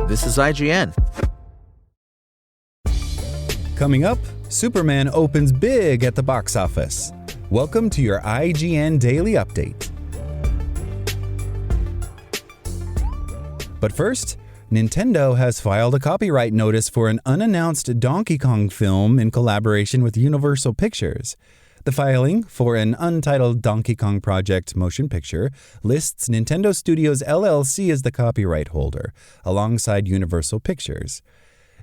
This is IGN. Coming up, Superman opens big at the box office. Welcome to your IGN Daily Update. But first, Nintendo has filed a copyright notice for an unannounced Donkey Kong film in collaboration with Universal Pictures. The filing for an untitled Donkey Kong Project motion picture lists Nintendo Studios LLC as the copyright holder, alongside Universal Pictures.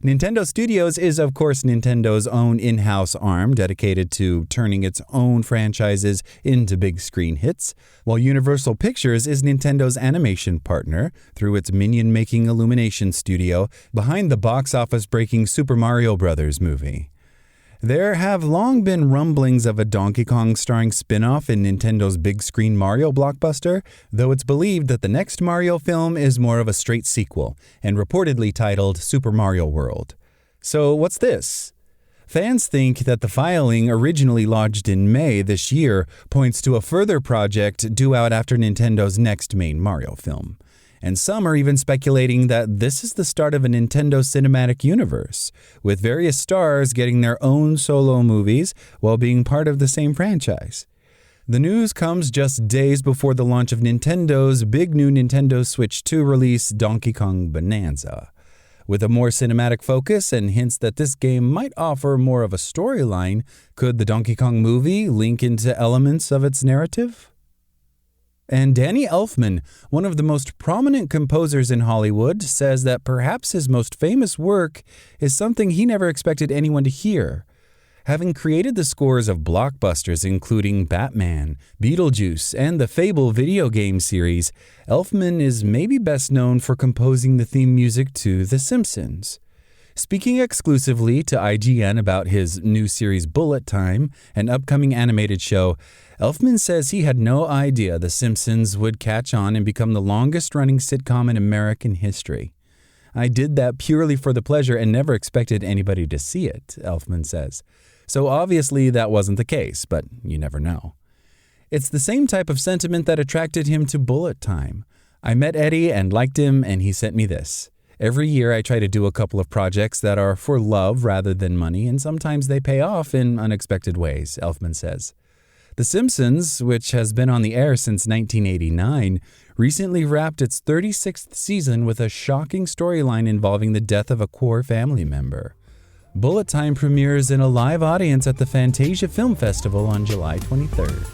Nintendo Studios is, of course, Nintendo's own in-house arm dedicated to turning its own franchises into big-screen hits, while Universal Pictures is Nintendo's animation partner through its minion-making Illumination studio behind the box-office-breaking Super Mario Bros. Movie. There have long been rumblings of a Donkey Kong starring spin-off in Nintendo's big-screen Mario blockbuster, though it's believed that the next Mario film is more of a straight sequel, and reportedly titled Super Mario World. So what's this? Fans think that the filing, originally lodged in May this year, points to a further project due out after Nintendo's next main Mario film. And some are even speculating that this is the start of a Nintendo cinematic universe, with various stars getting their own solo movies while being part of the same franchise. The news comes just days before the launch of Nintendo's big new Nintendo Switch 2 release, Donkey Kong Bonanza. With a more cinematic focus and hints that this game might offer more of a storyline, could the Donkey Kong movie link into elements of its narrative? And Danny Elfman, one of the most prominent composers in Hollywood, says that perhaps his most famous work is something he never expected anyone to hear. Having created the scores of blockbusters including Batman, Beetlejuice, and the Fable video game series, Elfman is maybe best known for composing the theme music to The Simpsons. Speaking exclusively to IGN about his new series Bullet Time, an upcoming animated show, Elfman says he had no idea The Simpsons would catch on and become the longest-running sitcom in American history. "I did that purely for the pleasure and never expected anybody to see it," Elfman says. So obviously that wasn't the case, but you never know. It's the same type of sentiment that attracted him to Bullet Time. "I met Eddie and liked him, and he sent me this. Every year I try to do a couple of projects that are for love rather than money, and sometimes they pay off in unexpected ways," Elfman says. The Simpsons, which has been on the air since 1989, recently wrapped its 36th season with a shocking storyline involving the death of a core family member. Bullet Time premieres in a live audience at the Fantasia Film Festival on July 23rd.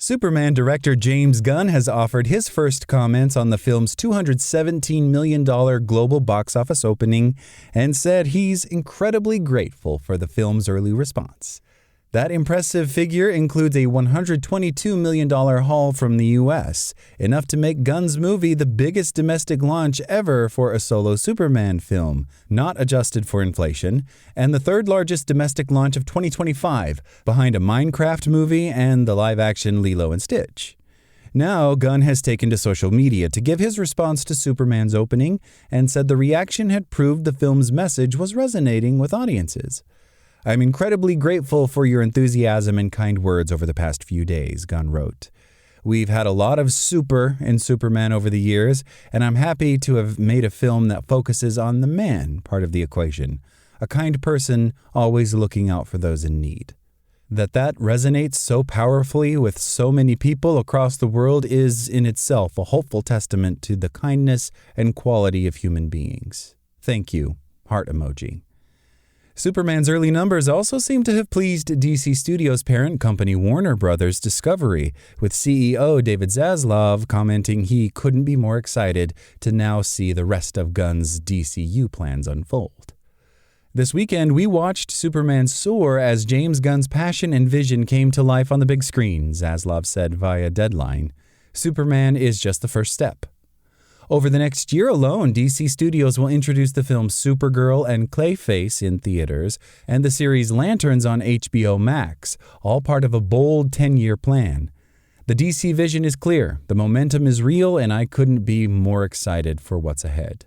Superman director James Gunn has offered his first comments on the film's $217 million global box office opening and said he's incredibly grateful for the film's early response. That impressive figure includes a $122 million haul from the U.S., enough to make Gunn's movie the biggest domestic launch ever for a solo Superman film, not adjusted for inflation, and the third largest domestic launch of 2025, behind a Minecraft movie and the live-action Lilo and Stitch. Now, Gunn has taken to social media to give his response to Superman's opening and said the reaction had proved the film's message was resonating with audiences. "I'm incredibly grateful for your enthusiasm and kind words over the past few days," Gunn wrote. "We've had a lot of super in Superman over the years, and I'm happy to have made a film that focuses on the man part of the equation, a kind person always looking out for those in need. That resonates so powerfully with so many people across the world is in itself a hopeful testament to the kindness and quality of human beings. Thank you." Heart emoji. Superman's early numbers also seem to have pleased DC Studios' parent company Warner Bros. Discovery, with CEO David Zaslav commenting he couldn't be more excited to now see the rest of Gunn's DCU plans unfold. This weekend, we watched Superman soar as James Gunn's passion and vision came to life on the big screen, Zaslav said via Deadline. "Superman is just the first step." Over the next year alone, DC Studios will introduce the films Supergirl and Clayface in theaters and the series Lanterns on HBO Max, all part of a bold 10-year plan. The DC vision is clear, the momentum is real, and I couldn't be more excited for what's ahead.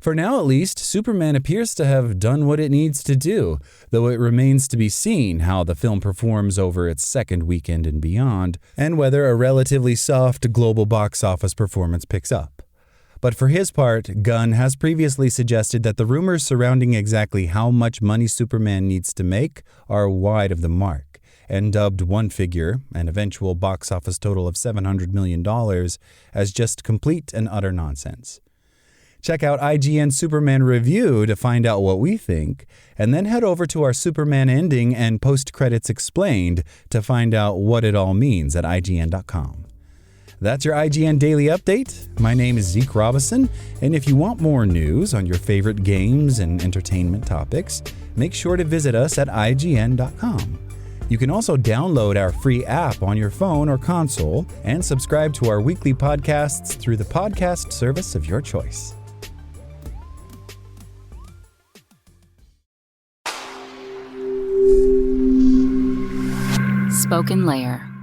For now at least, Superman appears to have done what it needs to do, though it remains to be seen how the film performs over its second weekend and beyond, and whether a relatively soft global box office performance picks up. But for his part, Gunn has previously suggested that the rumors surrounding exactly how much money Superman needs to make are wide of the mark, and dubbed one figure, an eventual box office total of $700 million, as just complete and utter nonsense. Check out IGN Superman Review to find out what we think, and then head over to our Superman ending and post-credits explained to find out what it all means at IGN.com. That's your IGN Daily Update. My name is Zeke Robinson, and if you want more news on your favorite games and entertainment topics, make sure to visit us at IGN.com. You can also download our free app on your phone or console and subscribe to our weekly podcasts through the podcast service of your choice. Spoken Layer.